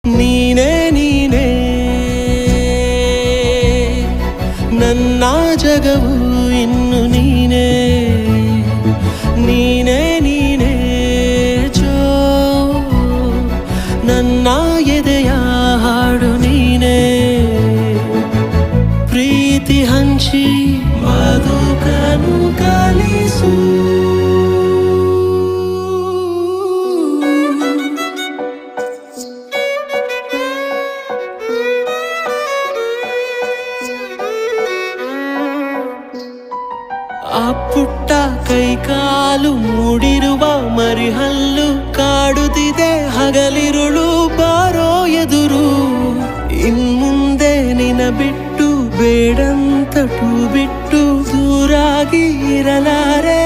ನೀನೇ ನೀನೇ ನನ್ನ ಜಗವು ಇನ್ನು ನೀನೇ ನೀನೇ ನೀನೇ ಜೋ ನನ್ನ ಎದೆಯ ಹಾಡು ನೀನೇ ಪ್ರೀತಿ ಹಂಚಿ ಬದುಕನು ಕಲಿಸು ಆ ಪುಟ್ಟ ಕೈಕಾಲು ಮೂಡಿರುವ ಮರಿಹಲ್ಲು ಕಾಡುತ್ತಿದೆ ಹಗಲಿರುಳು ಬಾರೋ ಎದುರು ಇನ್ಮುಂದೆ ನಿನ ಬಿಟ್ಟು ಬೇಡಂತಟು ಬಿಟ್ಟು ದೂರಾಗಿ ಇರಲಾರೆ.